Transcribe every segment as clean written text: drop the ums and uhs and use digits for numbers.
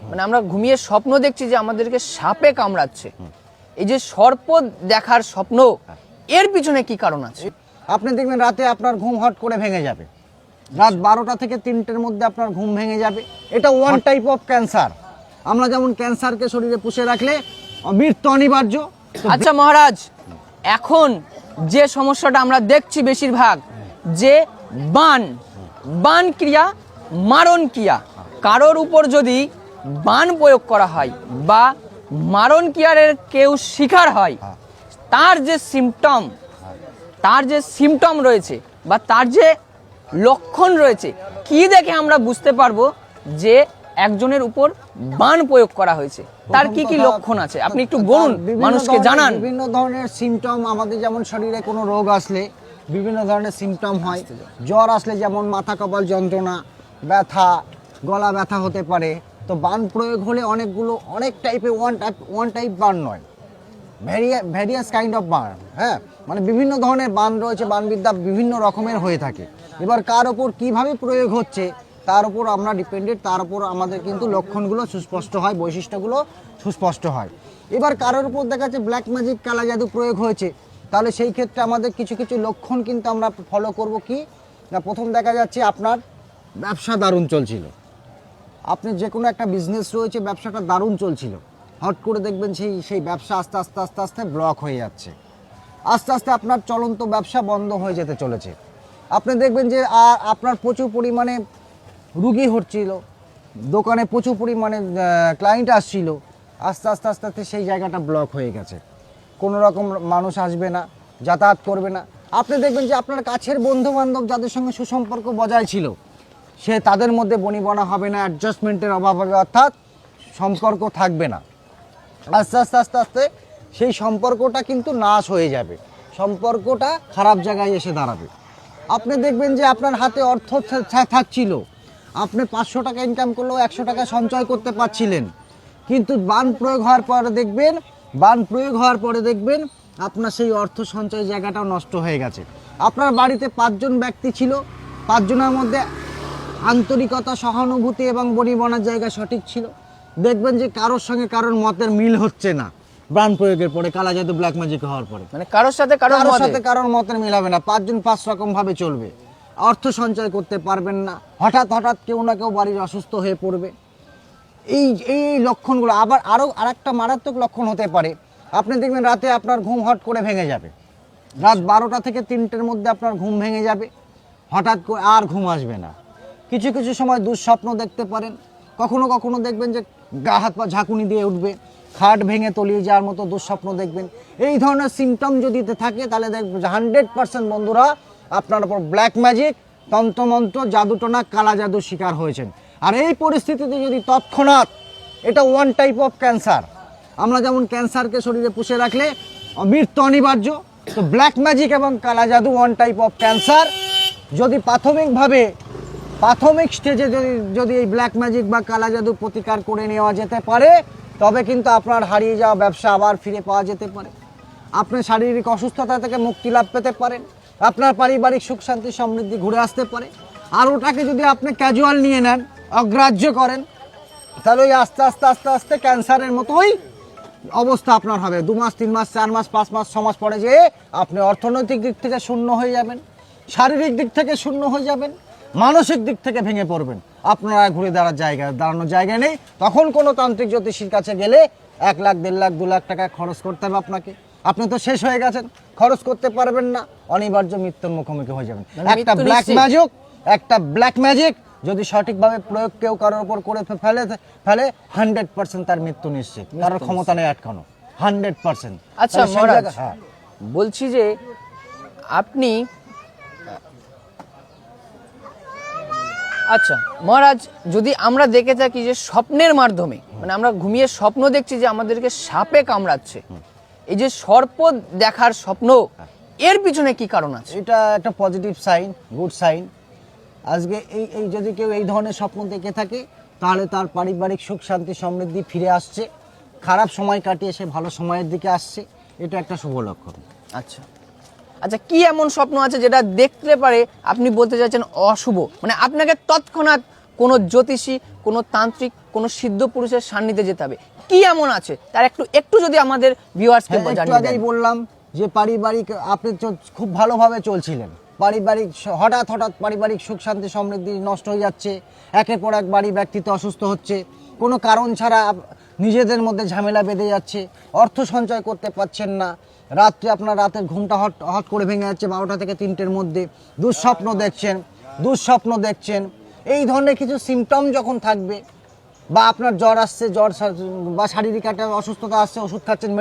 মানে আমরা ঘুমিয়ে স্বপ্ন দেখছি যে আমাদেরকে সাপে কামড়াচ্ছে, এই যে সর্প দেখার স্বপ্ন, এর পিছনে কি কারণ আছে? আপনি দেখবেন রাতে আপনার ঘুম হট করে ভেঙে যাবে, রাত 12টা থেকে 3টের মধ্যে আপনার ঘুম ভেঙে যাবে। এটা ওয়ান টাইপ অফ ক্যান্সার। আমরা যেমন ক্যান্সারকে শরীরে পুষে রাখলে মৃত্যু অনিবার্য। আচ্ছা মহারাজ, এখন যে সমস্যাটা আমরা দেখছি বেশিরভাগ, যে বান ক্রিয়া, মারণ ক্রিয়া, কারোর উপর যদি বান প্রয়োগ করা হয় বা মারণ ক্রিয়ার কেউ শিকার হয়, তার যে সিমটম রয়েছে বা তার যে লক্ষণ রয়েছে, কি দেখে আমরা বুঝতে পারবো যে একজনের উপর বান প্রয়োগ করা হয়েছে? তার কি কি লক্ষণ আছে আপনি একটু বলুন, মানুষকে জানান। বিভিন্ন ধরনের সিমটম, আমাদের যেমন শরীরে কোনো রোগ আসলে বিভিন্ন ধরনের সিমটম হয়। জ্বর আসলে যেমন মাথা কপাল যন্ত্রণা, ব্যথা, গলা ব্যথা হতে পারে। তো বান প্রয়োগ হলে অনেক টাইপের, ওয়ান টাইপ বান নয়, ভ্যারিয়াস কাইন্ড অফ বান। হ্যাঁ, মানে বিভিন্ন ধরনের বান রয়েছে, বানবিদ্যা বিভিন্ন রকমের হয়ে থাকে। এবার কার ওপর কিভাবে প্রয়োগ হচ্ছে তার উপর আমরা ডিপেন্ডেন্ট, তার উপর আমাদের কিন্তু লক্ষণগুলো সুস্পষ্ট হয়, বৈশিষ্ট্যগুলো সুস্পষ্ট হয়। এবার কারোর উপর দেখা যাচ্ছে ব্ল্যাক ম্যাজিক, কালা জাদু প্রয়োগ হয়েছে, তাহলে সেই ক্ষেত্রে আমাদের কিছু কিছু লক্ষণ কিন্তু আমরা ফলো করব। কি না, প্রথম দেখা যাচ্ছে আপনার ব্যবসা দারুণ চলছিল, আপনি যে কোনো একটা বিজনেস রয়েছে, ব্যবসাটা দারুণ চলছিল, হট করে দেখবেন সেই ব্যবসা আস্তে আস্তে আস্তে আস্তে ব্লক হয়ে যাচ্ছে, আস্তে আস্তে আপনার চলন্ত ব্যবসা বন্ধ হয়ে যেতে চলেছে। আপনি দেখবেন যে আপনার প্রচুর পরিমাণে রুগী হচ্ছিল, দোকানে প্রচুর পরিমাণে ক্লায়েন্ট আসছিল, আস্তে আস্তে আস্তে আস্তে সেই জায়গাটা ব্লক হয়ে গেছে, কোনো রকম মানুষ আসবে না, যাতায়াত করবে না। আপনি দেখবেন যে আপনার কাছের বন্ধুবান্ধব যাদের সঙ্গে সুসম্পর্ক বজায় ছিল, তাদের মধ্যে বনিবনা হবে না, অ্যাডজাস্টমেন্টের অভাব হবে, অর্থাৎ সম্পর্ক থাকবে না। আস্তে আস্তে আস্তে আস্তে সেই সম্পর্কটা কিন্তু নাশ হয়ে যাবে, সম্পর্কটা খারাপ জায়গায় এসে দাঁড়াবে। আপনি দেখবেন যে আপনার হাতে অর্থ থাকছিল, আপনি 500 টাকা ইনকাম করলেও 100 টাকা সঞ্চয় করতে পারছিলেন, কিন্তু বান প্রয়োগ হওয়ার পরে দেখবেন আপনার সেই অর্থ সঞ্চয় জায়গাটাও নষ্ট হয়ে গেছে। আপনার বাড়িতে 5 জন ব্যক্তি ছিল, 5 জনের মধ্যে আন্তরিকতা, সহানুভূতি এবং বনিবনার জায়গা সঠিক ছিল। দেখবেন যে কারোর সঙ্গে কারোর মতের মিল হচ্ছে না, বান প্রয়োগের পরে, কালা জাদু, ব্ল্যাক ম্যাজিক হওয়ার পরে, মানে কারোর সাথে কারোর মতের মিল হবে না। 5 জন 5 রকম ভাবে চলবে, অর্থ সঞ্চয় করতে পারবেন না, হঠাৎ কেউ না কেউ বাড়ির অসুস্থ হয়ে পড়বে। এই লক্ষণগুলো আবার আরেকটা মারাত্মক লক্ষণ হতে পারে। আপনি দেখবেন রাতে আপনার ঘুম হট করে ভেঙে যাবে, রাত 12টা থেকে 3টের মধ্যে আপনার ঘুম ভেঙে যাবে, হঠাৎ করে আর ঘুম আসবে না। কিছু কিছু সময় দুঃস্বপ্ন দেখতে পারেন, কখনো কখনো দেখবেন যে গা হাত পা ঝাঁকুনি দিয়ে উঠবে, খাট ভেঙে তলিয়ে যাওয়ার মতো দুঃস্বপ্ন দেখবেন। এই ধরনের সিমটম যদি থাকে তাহলে দেখবেন 100% বন্ধুরা আপনার উপর ব্ল্যাক ম্যাজিক, তন্ত্রমন্ত্র, জাদুটোনা, কালা জাদুর শিকার হয়েছেন। আর এই পরিস্থিতিতে যদি তৎক্ষণাৎ, এটা ওয়ান টাইপ অফ ক্যান্সার, আমরা যেমন ক্যান্সারকে শরীরে পুষে রাখলে মৃত্যু অনিবার্য, তো ব্ল্যাক ম্যাজিক এবং কালা জাদু ওয়ান টাইপ অফ ক্যান্সার। যদি প্রাথমিক স্টেজে যদি এই ব্ল্যাক ম্যাজিক বা কালা জাদু প্রতিকার করে নেওয়া যেতে পারে, তবে কিন্তু আপনার হারিয়ে যাওয়া ব্যবসা আবার ফিরে পাওয়া যেতে পারে, আপনি শারীরিক অসুস্থতা থেকে মুক্তি লাভ পেতে পারেন, আপনার পারিবারিক সুখ শান্তি সমৃদ্ধি ঘুরে আসতে পারে। আর ওটাকে যদি আপনি ক্যাজুয়াল নিয়ে নেন, অগ্রাহ্য করেন, তাহলে ওই আস্তে আস্তে আস্তে আস্তে ক্যান্সারের মতোই অবস্থা আপনার হবে। 2 মাস, 3 মাস, 4 মাস, 5 মাস, 6 মাস পরে যে আপনি অর্থনৈতিক দিক থেকে শূন্য হয়ে যাবেন, শারীরিক দিক থেকে শূন্য হয়ে যাবেন, মানসিক দিক থেকে ভেঙে পড়বেন, আপনারা ঘুরে দাঁড়ানোর জায়গা নেই। তখন কোনো তান্ত্রিক জ্যোতিষীর কাছে গেলে 1 লাখ, 1.5 লাখ, 2 লাখ টাকা খরচ করতে হবে আপনাকে। আপনি তো শেষ হয়ে গেছেন, খরচ করতে পারবেন না, অনিবার্য মৃত্যুর মুখোমুখি হয়ে যাবেন। একটা ব্ল্যাক ম্যাজিক যদি সঠিকভাবে প্রয়োগ কেউ কারোর উপর করে ফেলে 100% তার মৃত্যু নিশ্চিত, কারোর ক্ষমতা নেই আটকানো, 100%। আচ্ছা মহারাজ, বলছি যে আপনি, আচ্ছা মহারাজ, যদি আমরা দেখে থাকি যে স্বপ্নের মাধ্যমে, মানে আমরা ঘুমিয়ে স্বপ্ন দেখছি যে আমাদেরকে সাপে কামড়াচ্ছে, এই যে সর্প দেখার স্বপ্ন, এর পিছনে কি কারণ আছে? এটা একটা পজিটিভ সাইন, গুড সাইন। আজকে এই যদি কেউ এই ধরনের স্বপ্ন দেখে থাকে, তাহলে তার পারিবারিক সুখ শান্তি সমৃদ্ধি ফিরে আসছে, খারাপ সময় কাটিয়ে সে ভালো সময়ের দিকে আসছে, এটা একটা শুভ লক্ষণ। আচ্ছা, কি এমন স্বপ্ন আছে যেটা দেখতে পারে আপনি বলতে চাইছেন অশুভ, মানে আপনাকে তৎক্ষণাৎ কোনো জ্যোতিষী, কোনো তান্ত্রিক, কোনো সিদ্ধ পুরুষের সান্নিধ্যে যেতে হবে? কি এমন আছে তার একটু যদি আমাদের ভিউয়ার্সকে একটু জানিয়ে আগেই দেন। বললাম যে পারিবারিক আপনি খুব ভালোভাবে চলছিলেন, পারিবারিক হঠাৎ পারিবারিক সুখ শান্তি সমৃদ্ধি নষ্ট হয়ে যাচ্ছে, একের পর এক বাড়ি ব্যক্তিত্ব অসুস্থ হচ্ছে, কোনো কারণ ছাড়া নিজেদের মধ্যে ঝামেলা বেঁধে যাচ্ছে, অর্থ সঞ্চয় করতে পারছেন না, রাত্রে আপনার রাতের ঘুমটা হট করে ভেঙে যাচ্ছে 12টা থেকে 3টের মধ্যে, দুঃস্বপ্ন দেখছেন, এই ধরনের কিছু সিমটম যখন থাকবে, বা আপনার জ্বর আসছে, বা শারীরিক একটা অসুস্থতা আসছে, ওষুধ খাচ্ছেন,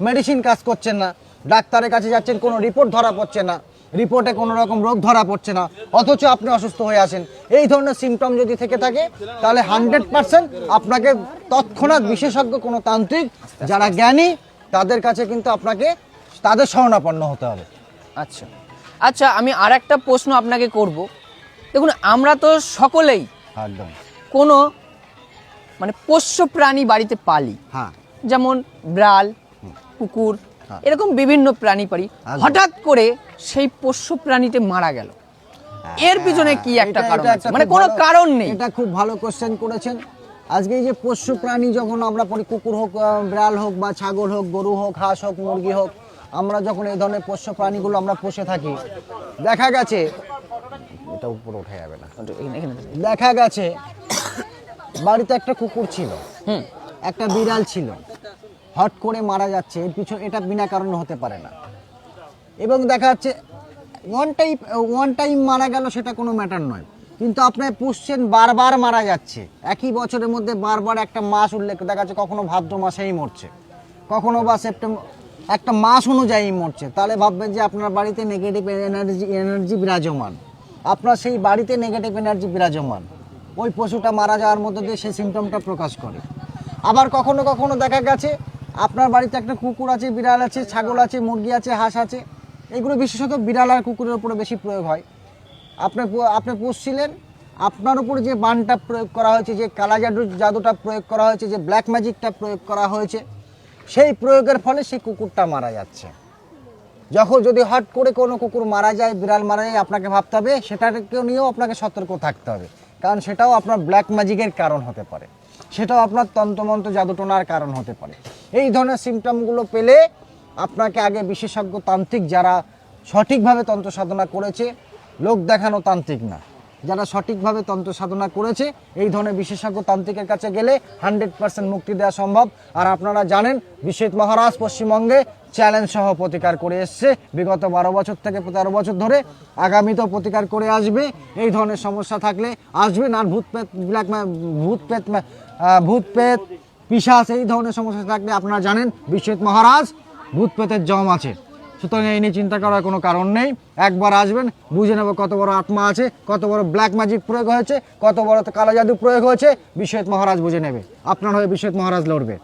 মেডিসিন কাজ করছেন না, ডাক্তারের কাছে যাচ্ছেন, কোনো রিপোর্ট ধরা পড়ছে না, রিপোর্টে কোনো রকম রোগ ধরা পড়ছে না, অথচ আপনি অসুস্থ হয়ে আসেন, এই ধরনের সিমটম যদি থেকে থাকে তাহলে 100% আপনাকে তৎক্ষণাৎ বিশেষজ্ঞ কোনো তান্ত্রিক যারা জ্ঞানী তাদের কাছে কিন্তু আপনাকে তাদের শরণাপন্ন হতে হবে। আচ্ছা আচ্ছা, আমি আর একটা প্রশ্ন আপনাকে করব। দেখুন, আমরা তো সকলেই একদম। কোনো মানে পোষ্য প্রাণী বাড়িতে পালি, হ্যাঁ, যেমন বিড়াল, কুকুর, এরকম বিভিন্ন প্রাণী পালি। হঠাৎ করে সেই পোষ্য প্রাণীটি মারা গেল, এর পিছনে কি একটা কারণ আছে? মানে কোনো কারণ নেই। এটা খুব ভালো কোশ্চেন করেছেন। আজকে এই যে পোষ্য প্রাণী যখন আমরা পড়ি, কুকুর হোক, বিড়াল হোক, বা ছাগল হোক, গরু হোক, হাঁস হোক, মুরগি হোক, আমরা যখন এই ধরনের পোষ্য প্রাণীগুলো আমরা পুষে থাকি, দেখা গেছে এটা উপরে উঠে যাবে না, দেখা গেছে বাড়িতে একটা কুকুর ছিল, একটা বিড়াল ছিল, হট করে মারা যাচ্ছে, এর পিছনে এটা বিনা কারণে হতে পারে না। এবং দেখা যাচ্ছে ওয়ান টাইম মারা গেল, সেটা কোনো ম্যাটার নয়, কিন্তু আপনি পুষছেন, বারবার মারা যাচ্ছে, একই বছরের মধ্যে বারবার একটা মাস উল্লেখ দেখা যাচ্ছে, কখনো ভাদ্র মাসেই মরছে, কখনো বা সেপ্টেম্বর, একটা মাস অনুযায়ী মরছে, তাহলে ভাববেন যে আপনার বাড়িতে নেগেটিভ এনার্জি বিরাজমান, আপনার সেই বাড়িতে নেগেটিভ এনার্জি বিরাজমান, ওই পশুটা মারা যাওয়ার মধ্যে দিয়ে সেই সিমটমটা প্রকাশ করে। আবার কখনো কখনো দেখা গেছে আপনার বাড়িতে একটা কুকুর আছে, বিড়াল আছে, ছাগল আছে, মুরগি আছে, হাঁস আছে, এগুলো বিশেষত বিড়াল আর কুকুরের উপরে বেশি প্রয়োগ হয়। আপনি পুষছিলেন, আপনার উপরে যে বানটা প্রয়োগ করা হয়েছে, যে কালা জাদুটা প্রয়োগ করা হয়েছে, যে ব্ল্যাক ম্যাজিকটা প্রয়োগ করা হয়েছে, সেই প্রয়োগের ফলে সেই কুকুরটা মারা যাচ্ছে। যদি হট করে কোনো কুকুর মারা যায়, বিড়াল মারা যায়, আপনাকে ভাবতে হবে, সেটাকে নিয়েও আপনাকে সতর্ক থাকতে হবে, কারণ সেটাও আপনার ব্ল্যাক ম্যাজিকের কারণ হতে পারে, সেটাও আপনার তন্ত্রমন্ত্র জাদুটোনার কারণ হতে পারে। এই ধরনের সিমটমগুলো পেলে আপনাকে আগে বিশেষজ্ঞ তান্ত্রিক, যারা সঠিকভাবে তন্ত্র সাধনা করেছে, লোক দেখানো তান্ত্রিক না, যারা সঠিকভাবে তন্ত্র সাধনা করেছে, এই ধরনের বিশেষজ্ঞ তান্ত্রিকের কাছে গেলে 100% মুক্তি দেওয়া সম্ভব। আর আপনারা জানেন, বিশ্বজিৎ মহারাজ পশ্চিমবঙ্গে চ্যালেঞ্জ সহ প্রতিকার করে এসছে বিগত 12 বছর থেকে 13 বছর ধরে, আগামীতেও প্রতিকার করে আসবে। এই ধরনের সমস্যা থাকলে আসবেন। আর ভূত পেত পিশাচ এই ধরনের সমস্যা থাকলে আপনারা জানেন বিশ্বজিৎ মহারাজ ভূত পেতের জম আছে, সুতরাং এই নিয়ে চিন্তা করার কোনো কারণ নেই। একবার আসবেন, বুঝে নেব কত বড় আত্মা আছে, কত বড় ব্ল্যাক ম্যাজিক প্রয়োগ হয়েছে, কত বড় কালো জাদু প্রয়োগ হয়েছে, বিশ্বজিৎ মহারাজ বুঝে নেবে। আপনার হয়ে বিশ্বজিৎ মহারাজ লড়বে।